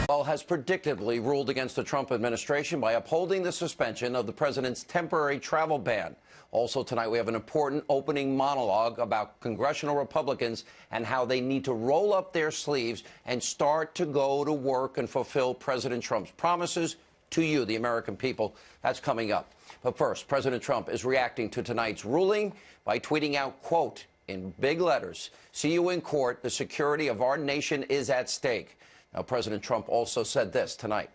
Well, has predictably ruled against the Trump administration by upholding the suspension of the president's temporary travel ban. Also tonight, we have an important opening monologue about congressional Republicans and how they need to roll up their sleeves and start to go to work and fulfill President Trump's promises to you, the American people. That's coming up. But first, President Trump is reacting to tonight's ruling by tweeting out, quote, in big letters, "See you in court. The security of our nation is at stake." Now, President Trump also said this tonight.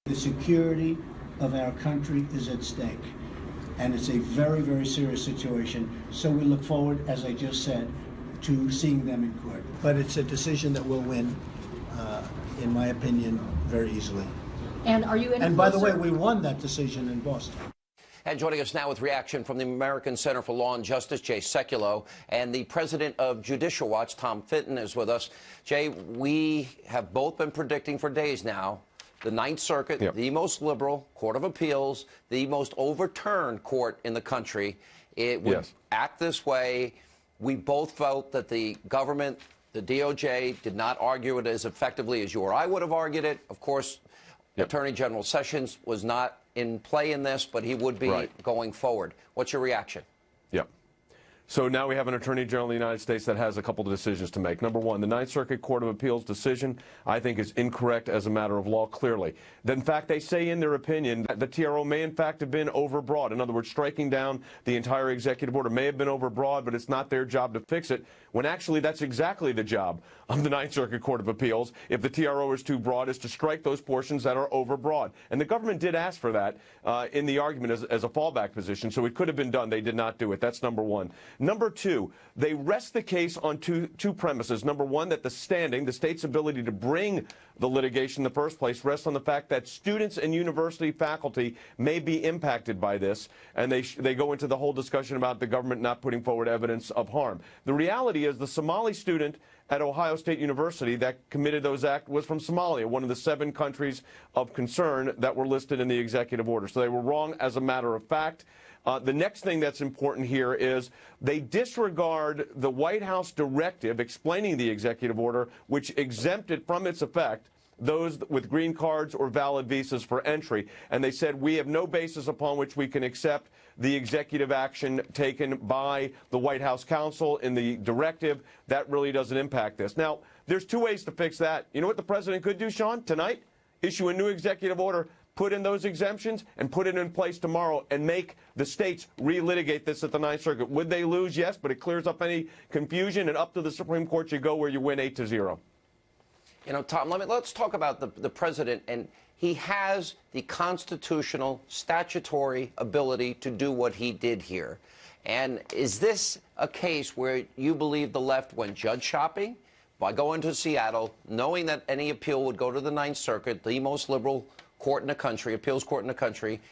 The security of our country is at stake, and it's a very, very serious situation. So we look forward, as I just said, to seeing them in court. But it's a decision that will win, in my opinion, very easily. And are you in? And by the way, we won that decision in Boston. And joining us now with reaction from the American Center for Law and Justice, Jay Sekulow, and the president of Judicial Watch, Tom Fitton, is with us. Jay, we have both been predicting for days now the Ninth Circuit, the most liberal court of appeals, the most overturned court in the country. It would act this way. We both felt that the government, the DOJ, did not argue it as effectively as you or I would have argued it. Of course, Attorney General Sessions was not in play in this, but he would be going forward. What's your reaction? So now we have an Attorney General of the United States that has a couple of decisions to make. Number one, the Ninth Circuit Court of Appeals decision, I think, is incorrect as a matter of law, clearly. In fact, they say in their opinion that the TRO may, in fact, have been overbroad. In other words, striking down the entire executive order may have been overbroad, but it's not their job to fix it, when actually that's exactly the job of the Ninth Circuit Court of Appeals, if the TRO is too broad, is to strike those portions that are overbroad. And the government did ask for that in the argument as a fallback position, so it could have been done. They did not do it. That's number one. Number two, they rest the case on two premises. Number one, that the state's ability to bring the litigation in the first place rests on the fact that students and university faculty may be impacted by this, and they go into the whole discussion about the government not putting forward evidence of harm. The reality is the Somali student at Ohio State University that committed those acts was from Somalia, one of the 7 countries of concern that were listed in the executive order. So they were wrong as a matter of fact. The next thing that's important here is they disregard the White House directive explaining the executive order, which exempted from its effect those with green cards or valid visas for entry. And they said, we have no basis upon which we can accept the executive action taken by the White House counsel in the directive. That really doesn't impact this. Now, there's 2 ways to fix that. You know what the president could do, Sean, tonight? Issue a new executive order, put in those exemptions, and put it in place tomorrow and make the states relitigate this at the Ninth Circuit. Would they lose? Yes, but it clears up any confusion, and up to the Supreme Court you go, where you win 8-0. You know, Tom, let's talk about the president. And he has the constitutional, statutory ability to do what he did here. And is this a case where you believe the left went judge shopping by going to Seattle, knowing that any appeal would go to the Ninth Circuit, the most liberal court in the country, appeals court in the country,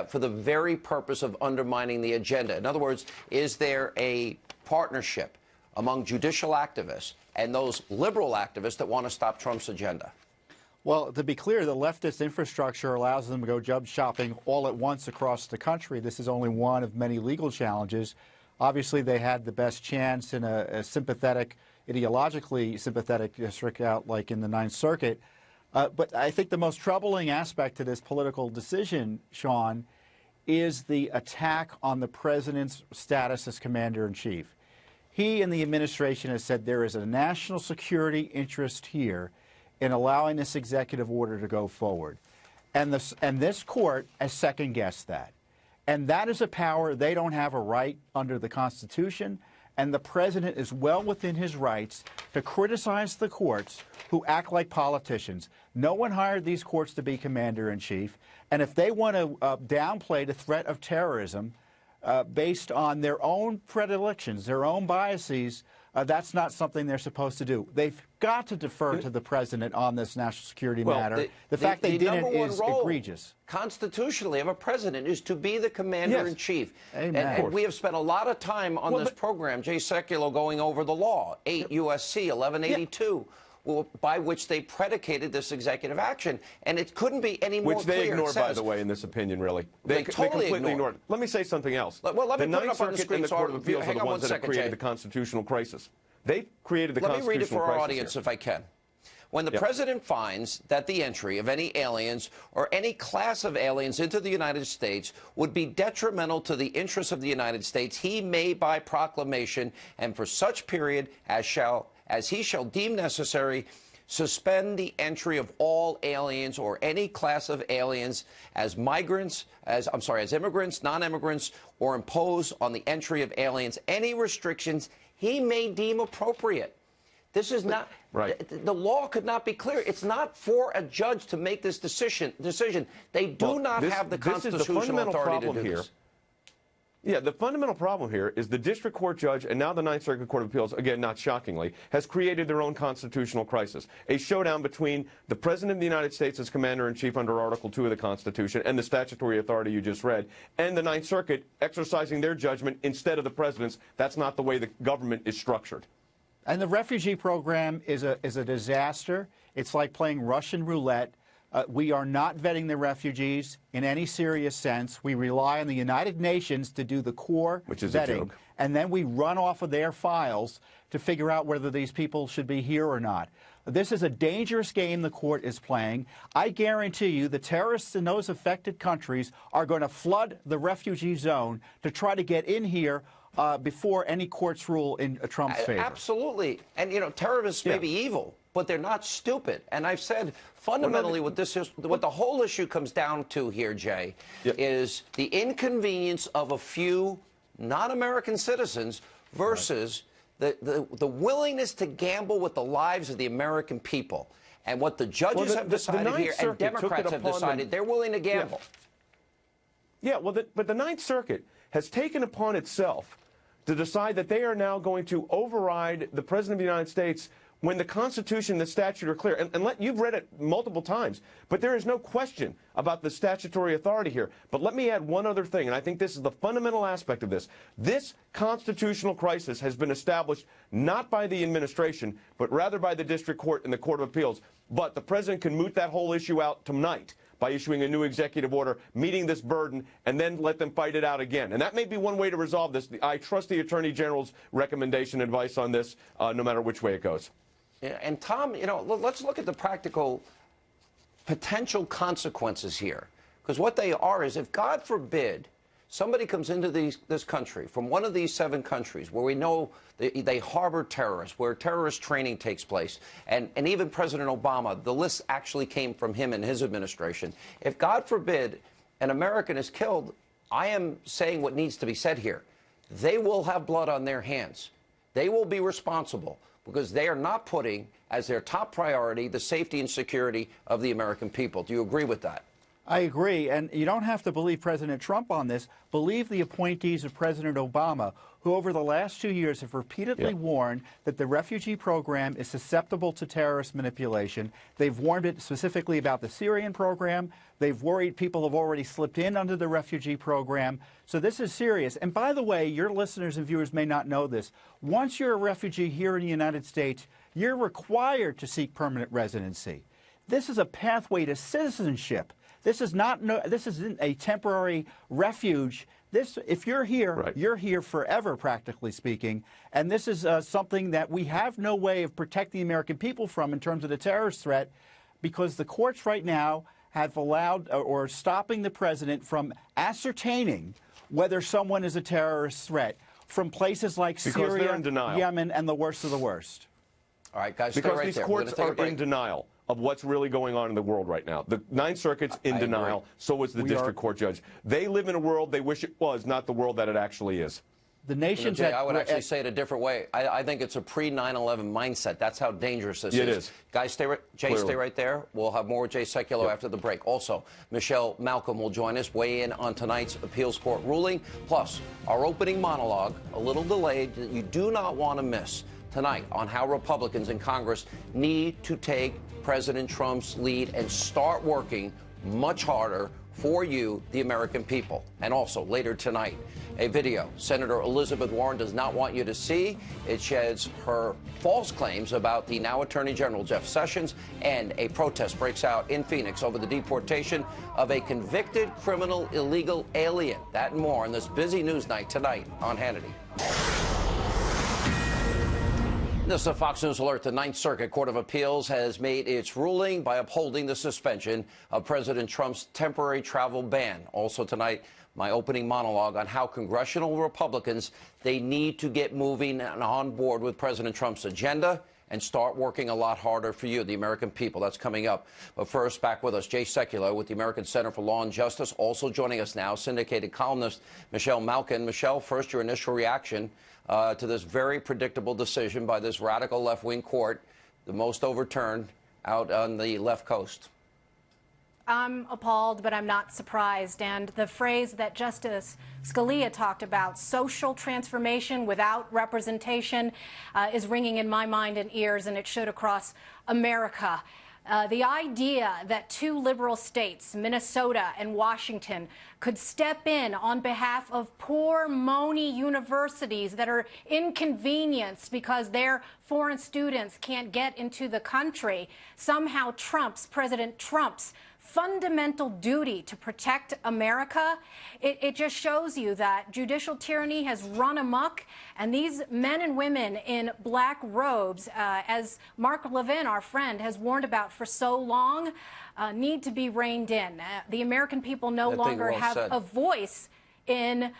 for the very purpose of undermining the agenda? In other words, is there a partnership among judicial activists and those liberal activists that want to stop Trump's agenda? Well, to be clear, the leftist infrastructure allows them to go judge shopping all at once across the country. This is only one of many legal challenges. Obviously, they had the best chance in a sympathetic, ideologically sympathetic district out like in the Ninth Circuit. But I think the most troubling aspect to this political decision, Sean, is the attack on the president's status as commander-in-chief. He and the administration has said there is a national security interest here in allowing this executive order to go forward. And this court has second-guessed that. And that is a power they don't have a right under the Constitution, and the president is well within his rights to criticize the courts who act like politicians. No one hired these courts to be commander-in-chief, and if they want to downplay the threat of terrorism based on their own predilections, their own biases, that's not something they're supposed to do. They've got to defer to the president on this national security matter. The fact they didn't is egregious. Constitutionally, of a president is to be the commander-in-chief. Amen. And we have spent a lot of time on this program, Jay Sekulow, going over the law, 8 U.S.C. 1182. By which they predicated this executive action. And it couldn't be any more clear. Which they ignore, by the way, in this opinion, really. They totally completely ignore it. Let me say something else. Well, let me the put it up on the screen. The Court of Appeals are the ones that have created the constitutional crisis. They created the constitutional crisis. Let me read it for our audience, if I can. when the president finds that the entry of any aliens or any class of aliens into the United States would be detrimental to the interests of the United States, he may, by proclamation and for such period as he shall deem necessary, suspend the entry of all aliens or any class of aliens as immigrants, non-immigrants, or impose on the entry of aliens any restrictions he may deem appropriate. This is not, the law could not be clear. It's not for a judge to make this decision. They do not have the constitutional authority to do this. Yeah, the fundamental problem here is the district court judge and now the Ninth Circuit Court of Appeals, again, not shockingly, has created their own constitutional crisis. A showdown between the President of the United States as Commander-in-Chief under Article 2 of the Constitution and the statutory authority you just read, and the Ninth Circuit exercising their judgment instead of the President's. That's not the way the government is structured. And the refugee program is a disaster. It's like playing Russian roulette. We are not vetting the refugees in any serious sense. We rely on the United Nations to do the core which is vetting, a joke. And then we run off of their files to figure out whether these people should be here or not. This is a dangerous game the court is playing. I guarantee you the terrorists in those affected countries are going to flood the refugee zone to try to get in here before any courts rule in Trump's favor. Absolutely. And, you know, terrorists may be evil, but they're not stupid. And I've said fundamentally what the whole issue comes down to here, Jay, is the inconvenience of a few non-American citizens versus the willingness to gamble with the lives of the American people. And what the judges have decided here and Democrats have decided, they're willing to gamble. Yeah, well, but the Ninth Circuit has taken upon itself to decide that they are now going to override the President of the United States when the Constitution and the statute are clear. And you've read it multiple times, but there is no question about the statutory authority here. But let me add one other thing, and I think this is the fundamental aspect of this. This constitutional crisis has been established not by the administration, but rather by the district court and the Court of Appeals. But the President can moot that whole issue out tonight by issuing a new executive order, meeting this burden, and then let them fight it out again. And that may be one way to resolve this. I trust the Attorney General's recommendation and advice on this, no matter which way it goes. Yeah, and Tom, you know, let's look at the practical potential consequences here. Because what they are is, if God forbid somebody comes into this country from one of these 7 countries where we know they harbor terrorists, where terrorist training takes place, and even President Obama, the list actually came from him and his administration. If, God forbid, an American is killed, I am saying what needs to be said here. They will have blood on their hands. They will be responsible because they are not putting as their top priority the safety and security of the American people. Do you agree with that? I agree, and you don't have to believe President Trump on this. Believe the appointees of President Obama, who over the last 2 years have repeatedly warned that the refugee program is susceptible to terrorist manipulation. They've warned it specifically about the Syrian program. They've worried people have already slipped in under the refugee program. So this is serious. And by the way, your listeners and viewers may not know this. Once you're a refugee here in the United States, you're required to seek permanent residency. This is a pathway to citizenship. This isn't a temporary refuge. If you're here, you're here forever, practically speaking. And this is something that we have no way of protecting the American people from in terms of the terrorist threat, because the courts right now have allowed or stopping the president from ascertaining whether someone is a terrorist threat from places like Syria, Yemen, and the worst of the worst. All right, guys, because these courts are in denial of what's really going on in the world right now. The Ninth Circuit's in denial, so is the district court judge. They live in a world they wish it was, not the world that it actually is. The nation's I would actually say it a different way. I think it's a pre-9/11 mindset. That's how dangerous this is. It is. Guys, stay right there. We'll have more with Jay Sekulow after the break. Also, Michelle Malcolm will join us, weigh in on tonight's appeals court ruling, plus our opening monologue, a little delayed, that you do not want to miss tonight on how Republicans in Congress need to take President Trump's lead and start working much harder for you, the American people. And also, later tonight, a video Senator Elizabeth Warren does not want you to see. It sheds her false claims about the now Attorney General Jeff Sessions, and a protest breaks out in Phoenix over the deportation of a convicted criminal illegal alien. That and more on this busy news night tonight on Hannity. This is a Fox News alert. The Ninth Circuit Court of Appeals has made its ruling by upholding the suspension of President Trump's temporary travel ban. Also tonight, my opening monologue on how congressional Republicans, they need to get moving and on board with President Trump's agenda and start working a lot harder for you, the American people. That's coming up. But first, back with us, Jay Sekulow with the American Center for Law and Justice. Also joining us now, syndicated columnist Michelle Malkin. Michelle, first, your initial reaction to this very predictable decision by this radical left-wing court, the most overturned out on the left coast. I'm appalled, but I'm not surprised. And the phrase that Justice Scalia talked about, social transformation without representation, is ringing in my mind and ears, and it should across America. The idea that two liberal states, Minnesota and Washington, could step in on behalf of poor, moany universities that are inconvenienced because their foreign students can't get into the country somehow trumps President Trump's fundamental duty to protect America. It just shows you that judicial tyranny has run amok, and these men and women in black robes, as Mark Levin, our friend, has warned about for so long, need to be reined in. The American people no longer have a voice in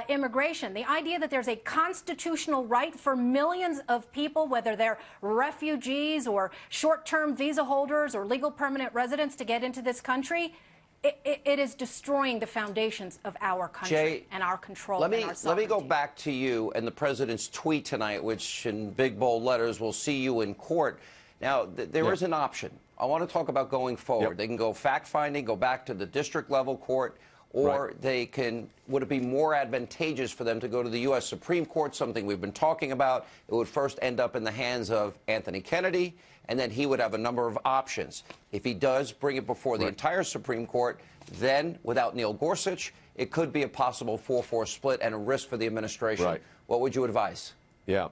immigration. The idea that there's a constitutional right for millions of people, whether they're refugees or short-term visa holders or legal permanent residents, to get into this country, it is destroying the foundations of our country. Jay, and our control. Let and our me go back to you and the president's tweet tonight, which in big bold letters will see you in court. Now, there is an option. I want to talk about going forward. They can go fact-finding, go back to the district level court, or they can, would it be more advantageous for them to go to the U.S. Supreme Court, something we've been talking about? It would first end up in the hands of Anthony Kennedy, and then he would have a number of options. If he does bring it before the entire Supreme Court, then, without Neil Gorsuch, it could be a possible 4-4 split and a risk for the administration. What would you advise? Yeah.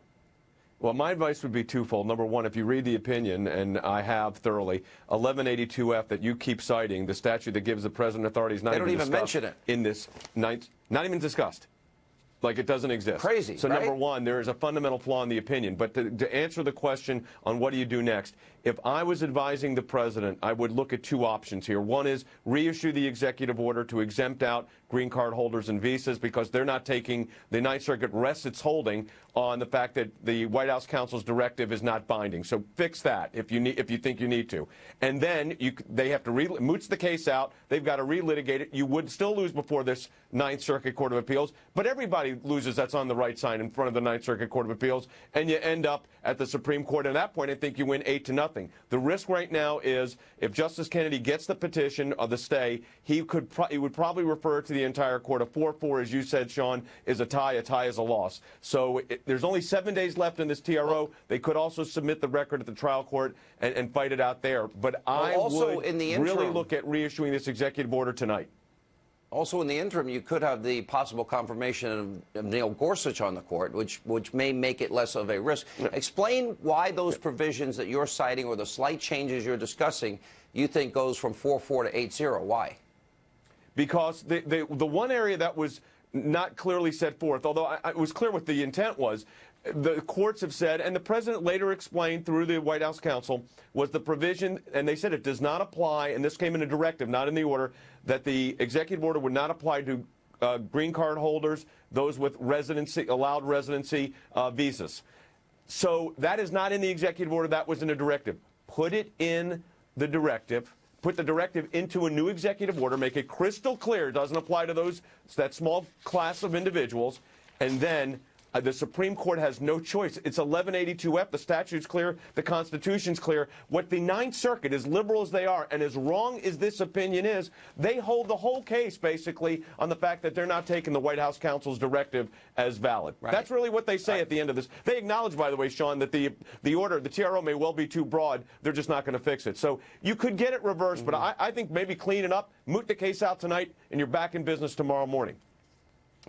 Well, my advice would be twofold. Number one, if you read the opinion, and I have thoroughly, 1182F that you keep citing, the statute that gives the president authority is not even discussed. They don't even mention it. In this ninth, not even discussed. Like it doesn't exist. Crazy, So number one, there is a fundamental flaw in the opinion. But to answer the question on what do you do next, if I was advising the president, I would look at two options here. One is reissue the executive order to exempt out green card holders and visas because they're not taking, the Ninth Circuit rests its holding on the fact that the White House counsel's directive is not binding. So fix that if you think you need to. And then they have to moots the case out. They've got to relitigate it. You would still lose before this Ninth Circuit Court of Appeals, but everybody loses that's on the right side in front of the Ninth Circuit Court of Appeals, and you end up at the Supreme Court. At that point, I think you win 8-0. The risk right now is if Justice Kennedy gets the petition of the stay, he would probably refer to the entire court. A 4-4, as you said, Sean, is a tie. A tie is a loss. So there's only 7 days left in this TRO. They could also submit the record at the trial court and fight it out there. But I would really look at reissuing this executive order tonight. Also, in the interim, you could have the possible confirmation of Neil Gorsuch on the court, which may make it less of a risk. Explain why those provisions that you're citing or the slight changes you're discussing you think goes from 4-4 to 8-0. Why? Because the one area that was not clearly set forth, although it was clear what the intent was, the courts have said, and the president later explained through the White House counsel, was the provision, and they said it does not apply, and this came in a directive, not in the order, that the executive order would not apply to green card holders, those with residency, allowed residency visas. So that is not in the executive order. That was in a directive. Put it in the directive. Put the directive into a new executive order. Make it crystal clear it doesn't apply to that small class of individuals, and then the Supreme Court has no choice. It's 1182F. The statute's clear. The Constitution's clear. What the Ninth Circuit, as liberal as they are, and as wrong as this opinion is, they hold the whole case, basically, on the fact that they're not taking the White House counsel's directive as valid. That's really what they say at the end of this. They acknowledge, by the way, Sean, that the order, the TRO may well be too broad. They're just not going to fix it. So you could get it reversed, but I think maybe clean it up, moot the case out tonight, and you're back in business tomorrow morning.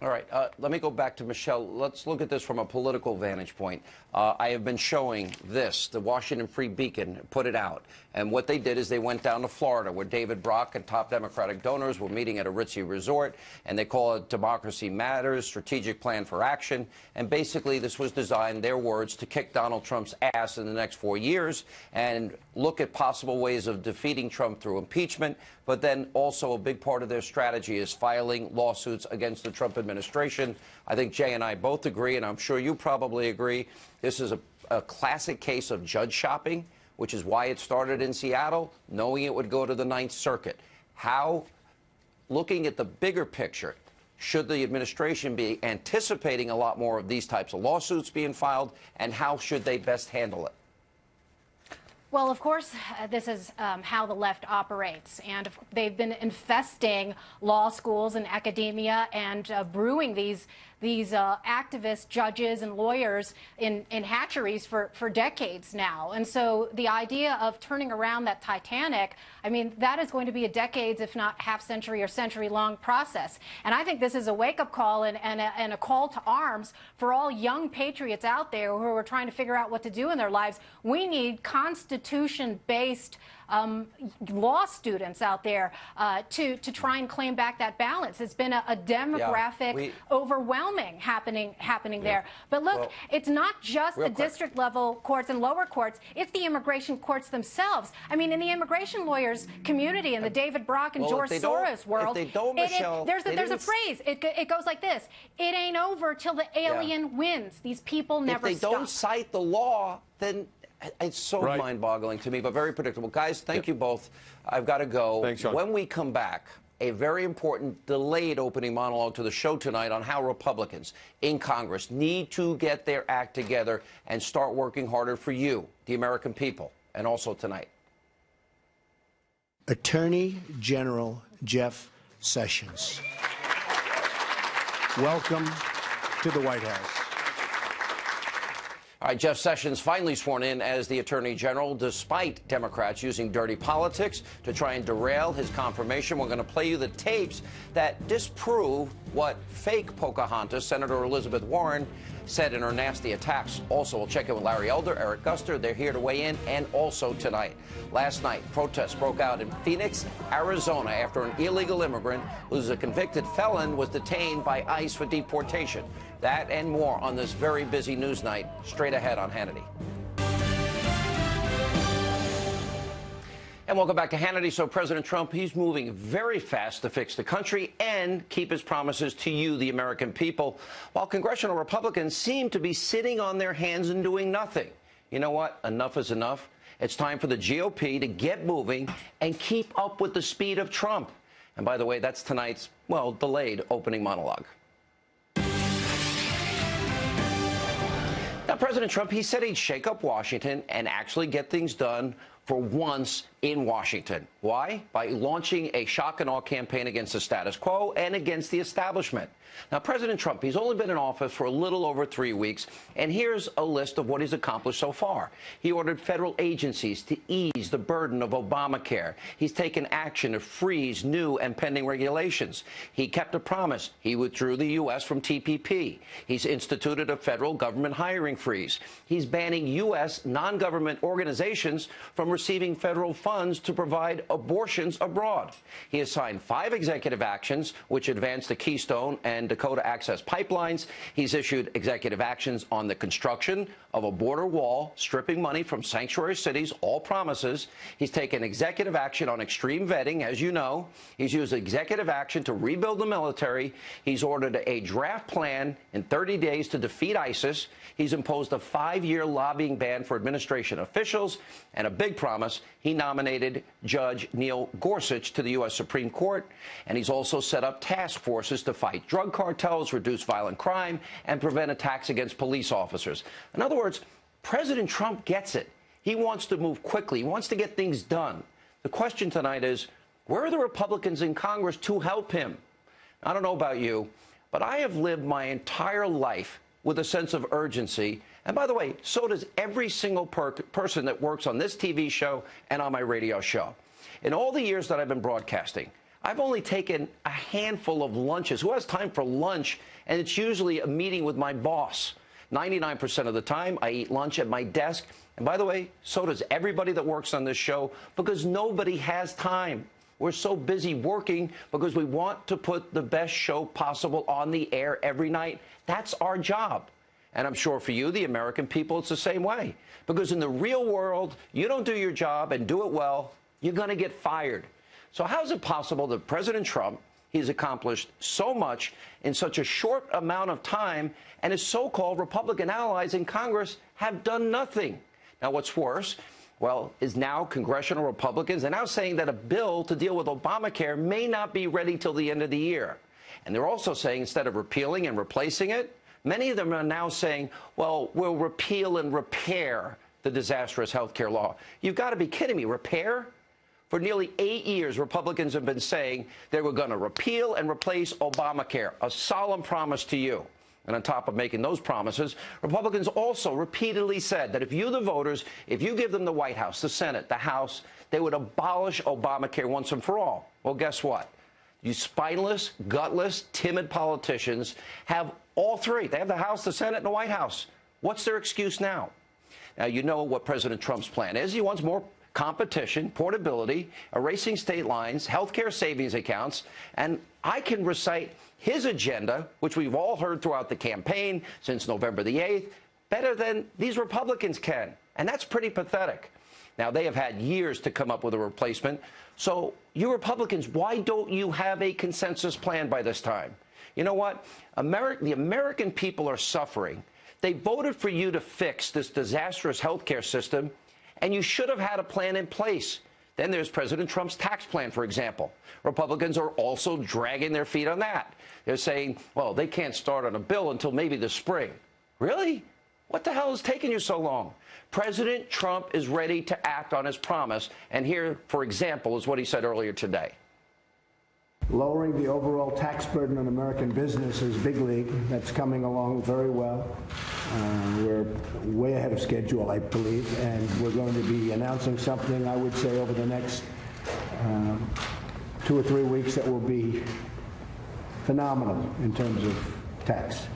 All right, let me go back to Michelle. Let's look at this from a political vantage point. I have been showing this. The Washington Free Beacon put it out. And what they did is they went down to Florida, where David Brock and top Democratic donors were meeting at a ritzy resort, and they call it Democracy Matters, Strategic Plan for Action. And basically, this was designed, their words, to kick Donald Trump's ass in the next 4 years and look at possible ways of defeating Trump through impeachment. But then also a big part of their strategy is filing lawsuits against the Trump administration. I think Jay and I both agree, and I'm sure you probably agree, this is a classic case of judge shopping, which is why it started in Seattle, knowing it would go to the Ninth Circuit. How, looking at the bigger picture, should the administration be anticipating a lot more of these types of lawsuits being filed, and how should they best handle it? Well, of course, this is how the left operates, and they've been infesting law schools and academia and brewing these activist judges and lawyers in hatcheries for decades now. And so the idea of turning around that Titanic, I mean, that is going to be a decades, if not half-century or century-long process. And I think this is a wake-up call and a call to arms for all young patriots out there who are trying to figure out what to do in their lives. We need constitution-based law students out there to try and claim back that balance. It's been a demographic overwhelming happening there. But look, it's not just the district level courts and lower courts, it's the immigration courts themselves. I mean, in the immigration lawyers community, in the David Brock and George Soros world, there's a phrase, it goes like this: it ain't over till the alien wins. These people never stop. If they don't cite the law, then it's so mind-boggling to me, but very predictable. Guys, thank you both. I've got to go. Thanks, Sean. When we come back, a very important delayed opening monologue to the show tonight on how Republicans in Congress need to get their act together and start working harder for you, the American people, and also tonight. Attorney General Jeff Sessions, welcome to the White House. All right, Jeff Sessions finally sworn in as the Attorney General, despite Democrats using dirty politics to try and derail his confirmation. We're going to play you the tapes that disprove what fake Pocahontas, Senator Elizabeth Warren, said in her nasty attacks. Also, we'll check in with Larry Elder, Eric Guster. They're here to weigh in. And also tonight, last night, protests broke out in Phoenix, Arizona, after an illegal immigrant who's a convicted felon was detained by ICE for deportation. That and more on this very busy news night, straight ahead on Hannity. And welcome back to Hannity. So President Trump, he's moving very fast to fix the country and keep his promises to you, the American people, while congressional Republicans seem to be sitting on their hands and doing nothing. You know what? Enough is enough. It's time for the GOP to get moving and keep up with the speed of Trump. And by the way, that's tonight's, well, delayed opening monologue. Now, President Trump, he said he'd shake up Washington and actually get things done for once in Washington. Why? By launching a shock and awe campaign against the status quo and against the establishment. Now, President Trump, he's only been in office for a little over 3 weeks, and here's a list of what he's accomplished so far. He ordered federal agencies to ease the burden of Obamacare. He's taken action to freeze new and pending regulations. He kept a promise. He withdrew the U.S. from TPP. He's instituted a federal government hiring freeze. He's banning U.S. non-government organizations from receiving federal funds to provide abortions abroad. He has signed 5 executive actions, which advance the Keystone and Dakota Access pipelines. He's issued executive actions on the construction of a border wall, stripping money from sanctuary cities, all promises. He's taken executive action on extreme vetting, as you know. He's used executive action to rebuild the military. He's ordered a draft plan in 30 days to defeat ISIS. He's imposed a 5-year lobbying ban for administration officials. And a big promise, he nominated Judge Neil Gorsuch to the U.S. Supreme Court. And he's also set up task forces to fight drug cartels, reduce violent crime, and prevent attacks against police officers. In other words, President Trump gets it. He wants to move quickly. He wants to get things done. The question tonight is, where are the Republicans in Congress to help him? I don't know about you, but I have lived my entire life with a sense of urgency. And by the way, so does every single person that works on this TV show and on my radio show. In all the years that I've been broadcasting, I've only taken a handful of lunches. Who has time for lunch? And it's usually a meeting with my boss. 99% of the time, I eat lunch at my desk. And by the way, so does everybody that works on this show, because nobody has time. We're so busy working because we want to put the best show possible on the air every night. That's our job. And I'm sure for you, the American people, it's the same way. Because in the real world, you don't do your job and do it well, you're going to get fired. So how is it possible that President Trump, he's accomplished so much in such a short amount of time, and his so-called Republican allies in Congress have done nothing? Now, what's worse, well, is now congressional Republicans are now saying that a bill to deal with Obamacare may not be ready till the end of the year. And they're also saying instead of repealing and replacing it, many of them are now saying, well, we'll repeal and repair the disastrous health care law. You've got to be kidding me. Repair? For nearly 8 years, Republicans have been saying they were going to repeal and replace Obamacare, a solemn promise to you. And on top of making those promises, Republicans also repeatedly said that if you, the voters, if you give them the White House, the Senate, the House, they would abolish Obamacare once and for all. Well, guess what? You spineless, gutless, timid politicians have all three. They have the House, the Senate, and the White House. What's their excuse now? Now, you know what President Trump's plan is. He wants more competition, portability, erasing state lines, healthcare savings accounts, and I can recite his agenda, which we've all heard throughout the campaign since November the 8th, better than these Republicans can. And that's pretty pathetic. Now, they have had years to come up with a replacement. So you Republicans, why don't you have a consensus plan by this time? You know what? The American people are suffering. They voted for you to fix this disastrous health care system, and you should have had a plan in place. Then there's President Trump's tax plan, for example. Republicans are also dragging their feet on that. They're saying, well, they can't start on a bill until maybe the spring. Really? What the hell is taking you so long? President Trump is ready to act on his promise. And here, for example, is what he said earlier today. Lowering the overall tax burden on American business is big league. That's coming along very well. We're way ahead of schedule, I believe, and we're going to be announcing something, I would say, over the next 2 or 3 weeks that will be phenomenal in terms of tax.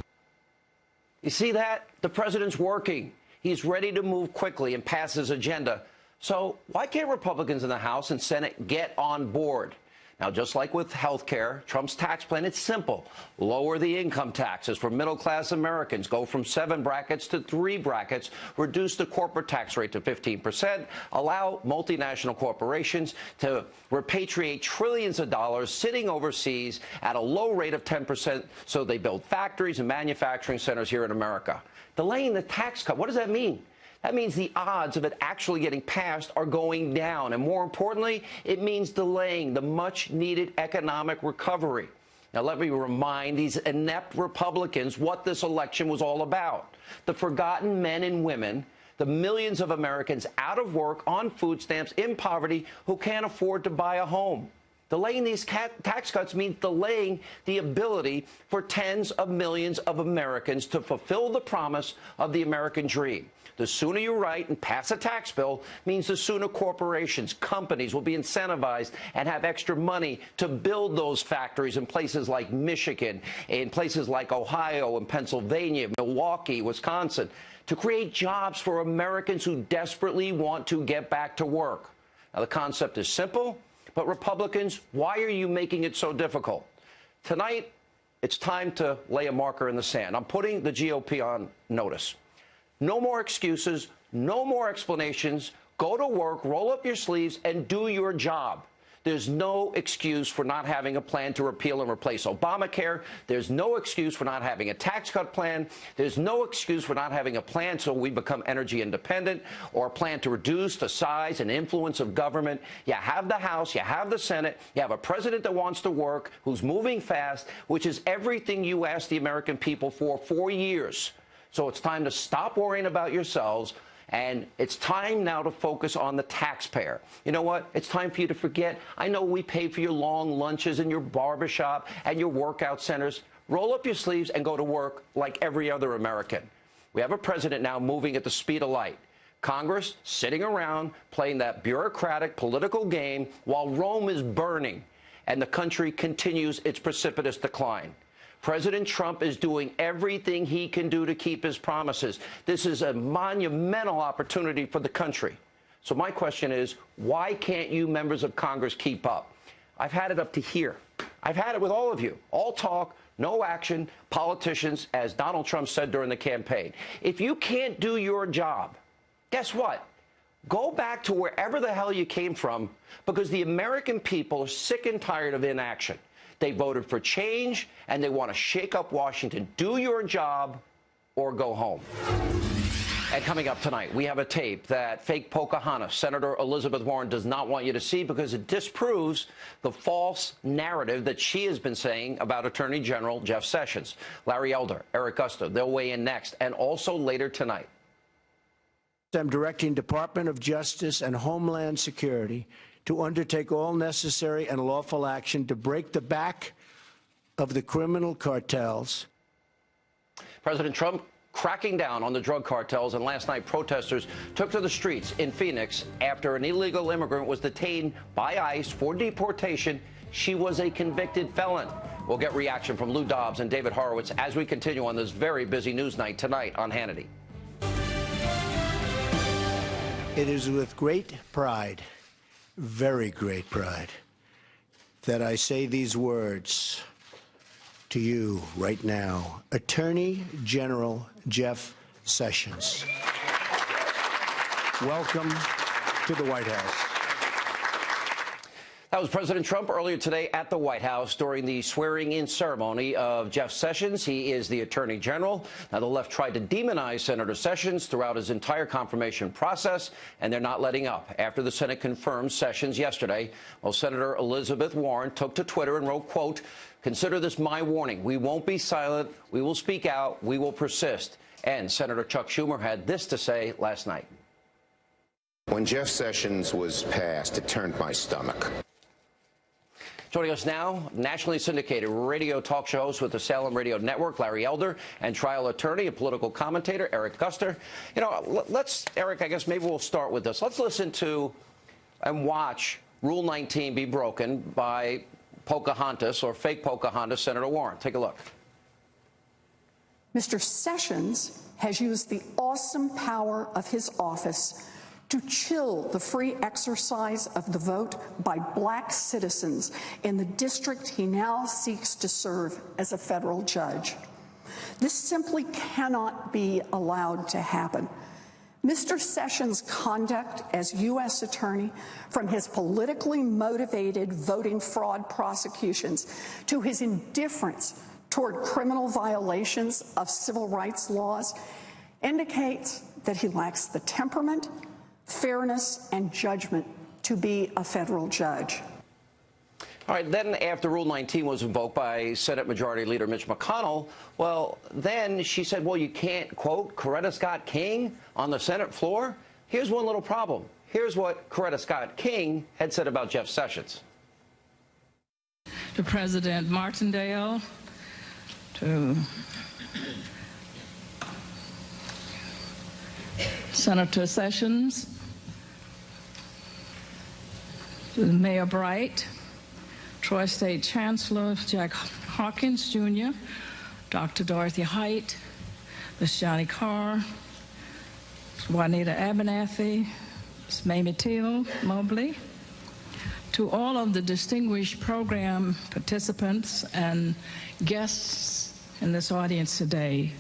You see that? The president's working. He's ready to move quickly and pass his agenda. So why can't Republicans in the House and Senate get on board? Now, just like with health care, Trump's tax plan, it's simple. Lower the income taxes for middle-class Americans, go from 7 brackets to 3 brackets, reduce the corporate tax rate to 15%, allow multinational corporations to repatriate trillions of dollars sitting overseas at a low rate of 10% so they build factories and manufacturing centers here in America. Delaying the tax cut, what does that mean? That means the odds of it actually getting passed are going down. And more importantly, it means delaying the much-needed economic recovery. Now, let me remind these inept Republicans what this election was all about. The forgotten men and women, the millions of Americans out of work, on food stamps, in poverty, who can't afford to buy a home. Delaying these tax cuts means delaying the ability for tens of millions of Americans to fulfill the promise of the American dream. The sooner you write and pass a tax bill means the sooner corporations, companies will be incentivized and have extra money to build those factories in places like Michigan, in places like Ohio and Pennsylvania, Milwaukee, Wisconsin, to create jobs for Americans who desperately want to get back to work. Now, the concept is simple, but Republicans, why are you making it so difficult? Tonight, it's time to lay a marker in the sand. I'm putting the GOP on notice. No more excuses, no more explanations. Go to work, roll up your sleeves, and do your job. There's no excuse for not having a plan to repeal and replace Obamacare. There's no excuse for not having a tax cut plan. There's no excuse for not having a plan so we become energy independent, or a plan to reduce the size and influence of government. You have the House, you have the Senate, you have a president that wants to work, who's moving fast, which is everything you asked the American people for 4 years. So it's time to stop worrying about yourselves, and it's time now to focus on the taxpayer. You know what? It's time for you to forget. I know we pay for your long lunches in your barbershop and your workout centers. Roll up your sleeves and go to work like every other American. We have a president now moving at the speed of light. Congress sitting around playing that bureaucratic political game while Rome is burning. and the country continues its precipitous decline. President Trump is doing everything he can do to keep his promises. This is a monumental opportunity for the country. So my question is, why can't you members of Congress keep up? I've had it up to here. I've had it with all of you. All talk, no action, politicians, as Donald Trump said during the campaign. If you can't do your job, guess what? Go back to wherever the hell you came from, because the American people are sick and tired of inaction. They voted for change, and they want to shake up Washington. Do your job or go home. And coming up tonight, we have a tape that fake Pocahontas, Senator Elizabeth Warren, does not want you to see because it disproves the false narrative that she has been saying about Attorney General Jeff Sessions. Larry Elder, Eric Gusta, they'll weigh in next, and also later tonight. I'm directing Department of Justice and Homeland Security to undertake all necessary and lawful action to break the back of the criminal cartels. President Trump cracking down on the drug cartels, and last night protesters took to the streets in Phoenix after an illegal immigrant was detained by ICE for deportation. She was a convicted felon. We'll get reaction from Lou Dobbs and David Horowitz as we continue on this very busy news night tonight on Hannity. It is with great pride, very great pride, that I say these words to you right now. Attorney General Jeff Sessions, welcome to the White House. That was President Trump earlier today at the White House during the swearing-in ceremony of Jeff Sessions. He is the Attorney General. Now, the left tried to demonize Senator Sessions throughout his entire confirmation process, and they're not letting up. After the Senate confirmed Sessions yesterday, well, Senator Elizabeth Warren took to Twitter and wrote, quote, "Consider this my warning. We won't be silent. We will speak out. We will persist." And Senator Chuck Schumer had this to say last night. When Jeff Sessions was passed, it turned my stomach. Joining us now, nationally syndicated radio talk show host with the Salem Radio Network, Larry Elder, and trial attorney and political commentator, Eric Guster. You know, Eric, I guess maybe we'll start with this. Let's listen to and watch Rule 19 be broken by Pocahontas, or fake Pocahontas, Senator Warren. Take a look. Mr. Sessions has used the awesome power of his office to chill the free exercise of the vote by black citizens in the district he now seeks to serve as a federal judge. This simply cannot be allowed to happen. Mr. Sessions' conduct as U.S. Attorney, from his politically motivated voting fraud prosecutions to his indifference toward criminal violations of civil rights laws, indicates that he lacks the temperament, fairness, and judgment to be a federal judge. All right, then after Rule 19 was invoked by Senate Majority Leader Mitch McConnell, well, then she said, well, you can't quote Coretta Scott King on the Senate floor. Here's one little problem. Here's what Coretta Scott King had said about Jeff Sessions. To President Martindale, to Senator Sessions, to Mayor Bright, Troy State Chancellor Jack Hawkins Jr., Dr. Dorothy Height, Ms. Johnny Carr, Juanita Abernathy, Ms. Mamie Teal Mobley, to all of the distinguished program participants and guests in this audience today.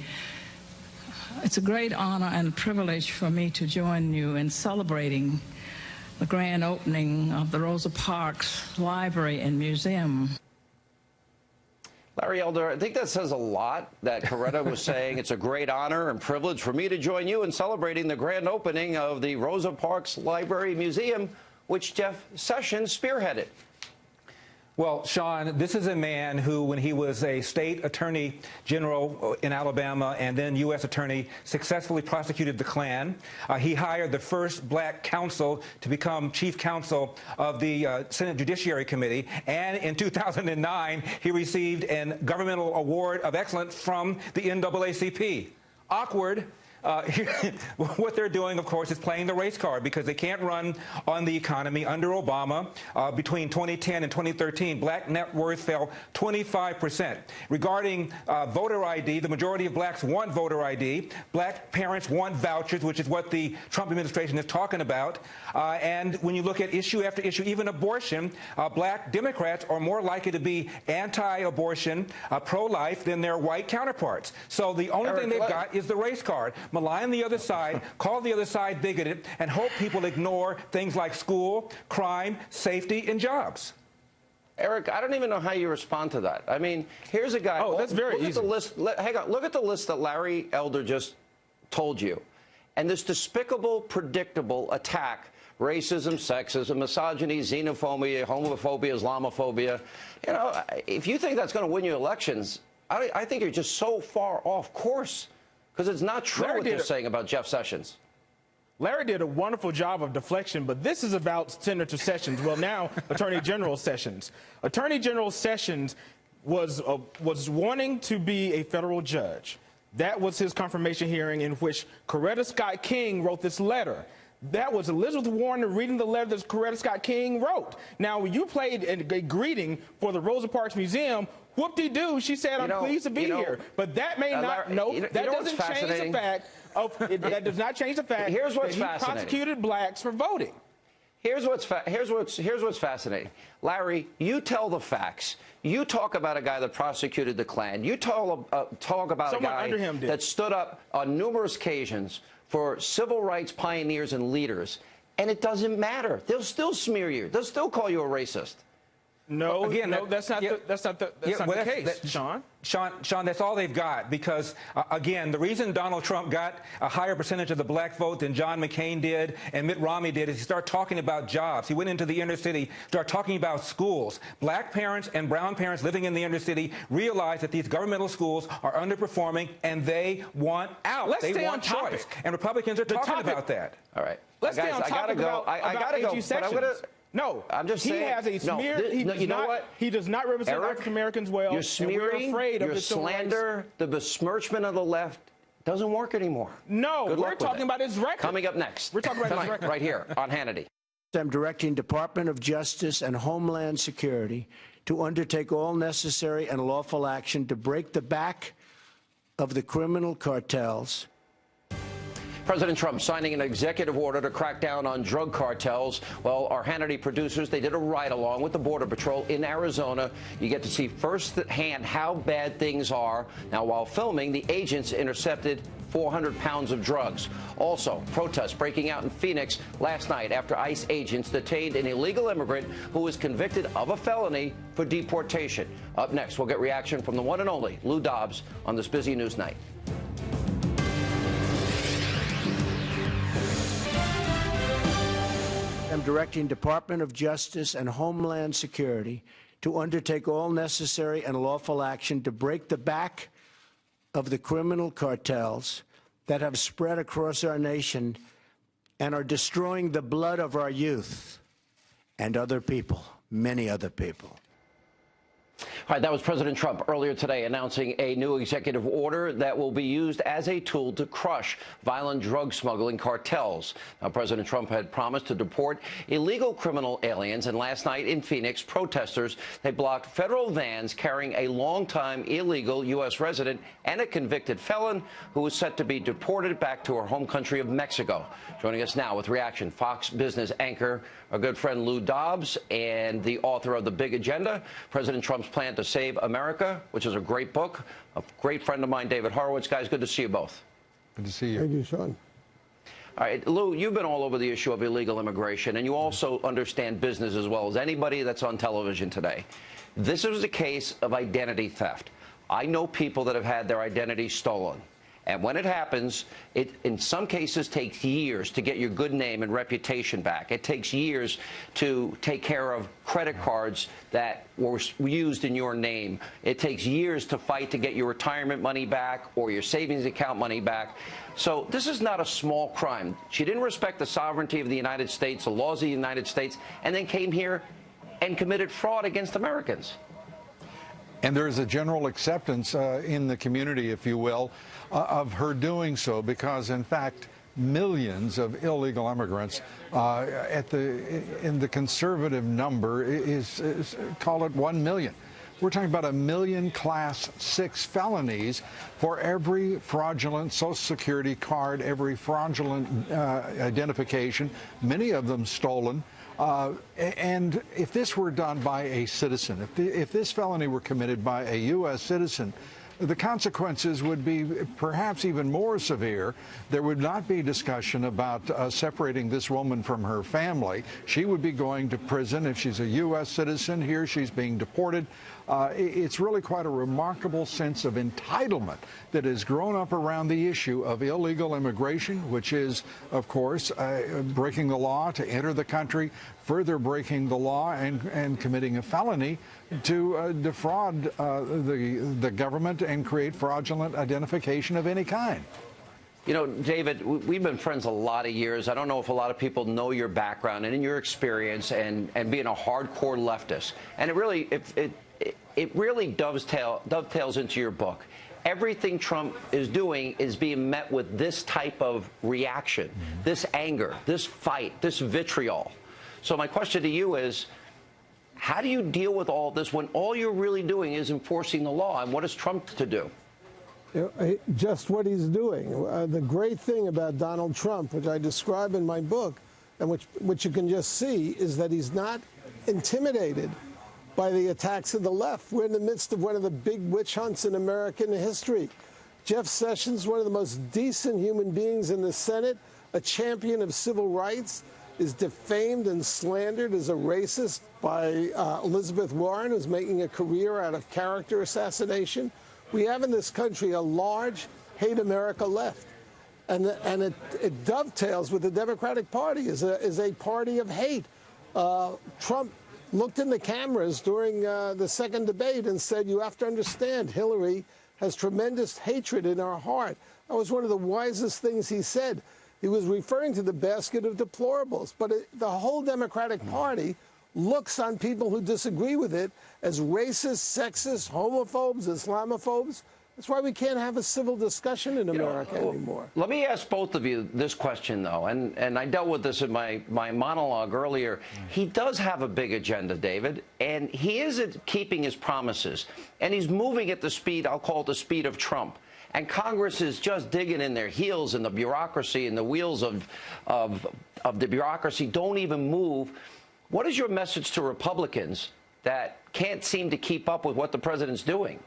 It's a great honor and privilege for me to join you in celebrating the grand opening of the Rosa Parks Library and Museum. Larry Elder, I think that says a lot that Coretta was saying it's a great honor and privilege for me to join you in celebrating the grand opening of the Rosa Parks Library Museum, which Jeff Sessions spearheaded. Well, Sean, this is a man who, when he was a state attorney general in Alabama and then U.S. attorney, successfully prosecuted the Klan. He hired the first black counsel to become chief counsel of the Senate Judiciary Committee. And in 2009, he received a governmental award of excellence from the NAACP. Awkward. what they're doing, of course, is playing the race card because they can't run on the economy. Under Obama, between 2010 and 2013, black net worth fell 25%. Regarding voter ID, the majority of blacks want voter ID. Black parents want vouchers, which is what the Trump administration is talking about. And when you look at issue after issue, even abortion, black Democrats are more likely to be anti-abortion, pro-life than their white counterparts. So the only thing they've got is the race card. Malign the other side, call the other side bigoted, and hope people ignore things like school, crime, safety, and jobs. Eric, I don't even know how you respond to that. I mean, here's a guy. Oh, that's very easy. At the list, hang on. Look at the list that Larry Elder just told you. And this despicable, predictable attack, racism, sexism, misogyny, xenophobia, homophobia, Islamophobia. You know, if you think that's going to win you elections, I think you're just so far off course because it's not true what they're saying about Jeff Sessions. Larry did a wonderful job of deflection, but this is about Senator Sessions. Well, now Attorney General Sessions. Attorney General Sessions was wanting to be a federal judge. That was his confirmation hearing in which Coretta Scott King wrote this letter. That was Elizabeth Warren reading the letter that Coretta Scott King wrote. Now, when you played a greeting for the Rosa Parks Museum, whoop-de-doo, she said, I'm pleased to be here. But that may not, that doesn't change the fact that does not change the fact that he prosecuted blacks for voting. Here's what's fascinating. Larry, you tell the facts. You talk about a guy that prosecuted the Klan. You talk about a guy that stood up on numerous occasions for civil rights pioneers and leaders, and it doesn't matter. They'll still smear you. They'll still call you a racist. No, again, no, that's not the case, Sean. Sean, that's all they've got because, again, the reason Donald Trump got a higher percentage of the black vote than John McCain did and Mitt Romney did is he started talking about jobs. He went into the inner city, started talking about schools. Black parents and brown parents living in the inner city realize that these governmental schools are underperforming and they want out. Let's stay want on topic. choice. And Republicans are talking about that. All right. Let's stay on topic about AG Sessions. No, I'm just saying. He has a smear. He does not represent African Americans well. You're smearing, your slander, the besmirchment of the left doesn't work anymore. No, we're talking about his record. Coming up next. We're talking about his record. Right here on Hannity. I'm directing Department of Justice and Homeland Security to undertake all necessary and lawful action to break the back of the criminal cartels. President Trump signing an executive order to crack down on drug cartels. Well, our Hannity producers, they did a ride-along with the Border Patrol in Arizona. You get to see firsthand how bad things are. Now, while filming, the agents intercepted 400 pounds of drugs. Also, protests breaking out in Phoenix last night after ICE agents detained an illegal immigrant who was convicted of a felony for deportation. Up next, we'll get reaction from the one and only Lou Dobbs on this busy news night. I'm directing Department of Justice and Homeland Security to undertake all necessary and lawful action to break the back of the criminal cartels that have spread across our nation and are destroying the blood of our youth and other people, many other people. All right, that was President Trump earlier today announcing a new executive order that will be used as a tool to crush violent drug smuggling cartels. Now, President Trump had promised to deport illegal criminal aliens, and last night in Phoenix, protesters, they blocked federal vans carrying a longtime illegal U.S. resident and a convicted felon who was set to be deported back to her home country of Mexico. Joining us now with reaction, Fox Business anchor, our good friend Lou Dobbs, and the author of The Big Agenda, President Trump's Plan to Save America, which is a great book. A great friend of mine, David Horowitz. Guys, good to see you both. Good to see you. Thank you, Sean. All right, Lou, you've been all over the issue of illegal immigration, and you also understand business as well as anybody that's on television today. This is a case of identity theft. I know people that have had their identity stolen. And when it happens, it in some cases takes years to get your good name and reputation back. It takes years to take care of credit cards that were used in your name. It takes years to fight to get your retirement money back or your savings account money back. So this is not a small crime. She didn't respect the sovereignty of the United States, the laws of the United States, and then came here and committed fraud against Americans. And there is a general acceptance in the community, if you will, of her doing so, because, in fact, millions of illegal immigrants in the conservative number is call it 1 million. We're talking about 1 million Class 6 felonies for every fraudulent Social Security card, every fraudulent identification, many of them stolen. And if this were done by a citizen, if this felony were committed by a U.S. citizen, the consequences would be perhaps even more severe. There would not be discussion about separating this woman from her family. She would be going to prison. If she's a U.S. citizen here, she's being deported. It's really quite a remarkable sense of entitlement that has grown up around the issue of illegal immigration, which is, of course, breaking the law to enter the country, further breaking the law and committing a felony to defraud the government and create fraudulent identification of any kind. You know, David, we've been friends a lot of years. I don't know if a lot of people know your background and in your experience and being a hardcore leftist. And it really dovetails into your book. Everything Trump is doing is being met with this type of reaction, this anger, this fight, this vitriol. So my question to you is, how do you deal with all this when all you're really doing is enforcing the law? And what is Trump to do? Just what he's doing. The great thing about Donald Trump, which I describe in my book, and which you can just see, is that he's not intimidated by the attacks of the left. We're in the midst of one of the big witch hunts in American history. Jeff Sessions, one of the most decent human beings in the Senate, a champion of civil rights, is defamed and slandered as a racist by Elizabeth Warren, who's making a career out of character assassination. We have in this country a large hate America left. And it dovetails with the Democratic Party as a party of hate. Trump looked in the cameras during the second debate and said, you have to understand, Hillary has tremendous hatred in her heart. That was one of the wisest things he said. He was referring to the basket of deplorables. But the whole Democratic Party looks on people who disagree with it as racist, sexist, homophobes, Islamophobes. That's why we can't have a civil discussion in America anymore. Let me ask both of you this question, though, and I dealt with this in my monologue earlier. He does have a big agenda, David, and he isn't keeping his promises, and he's moving at the speed, I'll call it the speed of Trump. And Congress is just digging in their heels, and the bureaucracy and the wheels of the bureaucracy don't even move. What is your message to Republicans that can't seem to keep up with what the president's doing?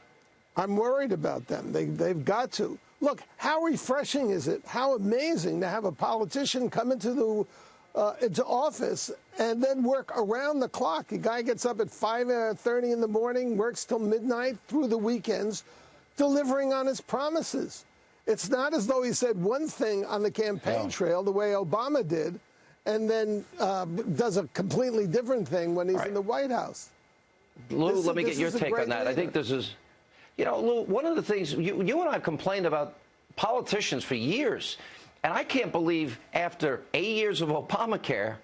I'm worried about them. They've got to. Look, how refreshing is it, how amazing to have a politician come into office and then work around the clock. A guy gets up at 5:30 in the morning, works till midnight through the weekends, delivering on his promises. It's not as though he said one thing on the campaign trail the way Obama did and then does a completely different thing when he's in the White House. Lou, let me get your take on that. I think this is, you know, Lou, one of the things, you and I have complained about politicians for years, and I can't believe after 8 years of Obamacare,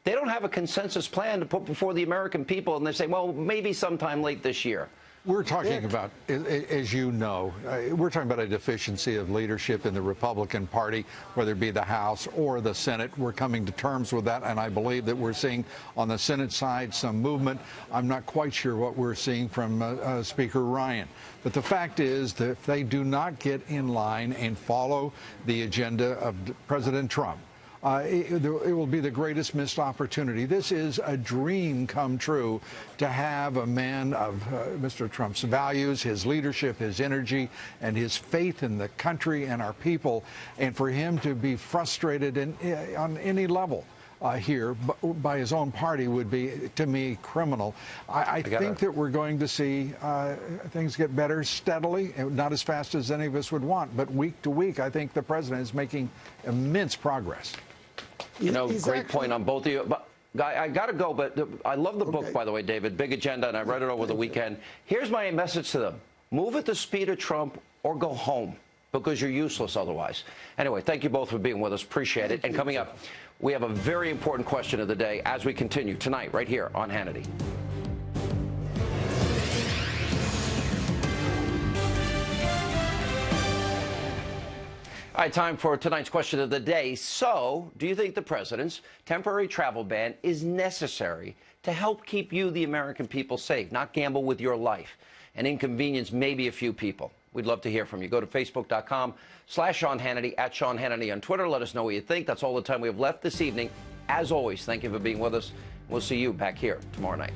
they don't have a consensus plan to put before the American people, and they say, well, maybe sometime late this year. We're talking about, as you know, we're talking about a deficiency of leadership in the Republican Party, whether it be the House or the Senate. We're coming to terms with that, and I believe that we're seeing on the Senate side some movement. I'm not quite sure what we're seeing from Speaker Ryan. But the fact is that if they do not get in line and follow the agenda of President Trump, it will be the greatest missed opportunity. This is a dream come true to have a man of Mr. Trump's values, his leadership, his energy, and his faith in the country and our people, and for him to be frustrated on any level here by his own party would be, to me, criminal. I think that we're going to see things get better steadily, not as fast as any of us would want, but week to week, I think the president is making immense progress. You know, great point on both of you. But I got to go, but I love the book, by the way, David. Big agenda, and I read it over the weekend. Here's my message to them. Move at the speed of Trump or go home, because you're useless otherwise. Anyway, thank you both for being with us. Appreciate it. And coming up, we have a very important question of the day as we continue tonight right here on Hannity. All right, time for tonight's question of the day. So, do you think the president's temporary travel ban is necessary to help keep you, the American people, safe, not gamble with your life and inconvenience maybe a few people? We'd love to hear from you. Go to Facebook.com/Sean Hannity, @Sean Hannity on Twitter. Let us know what you think. That's all the time we have left this evening. As always, thank you for being with us. We'll see you back here tomorrow night.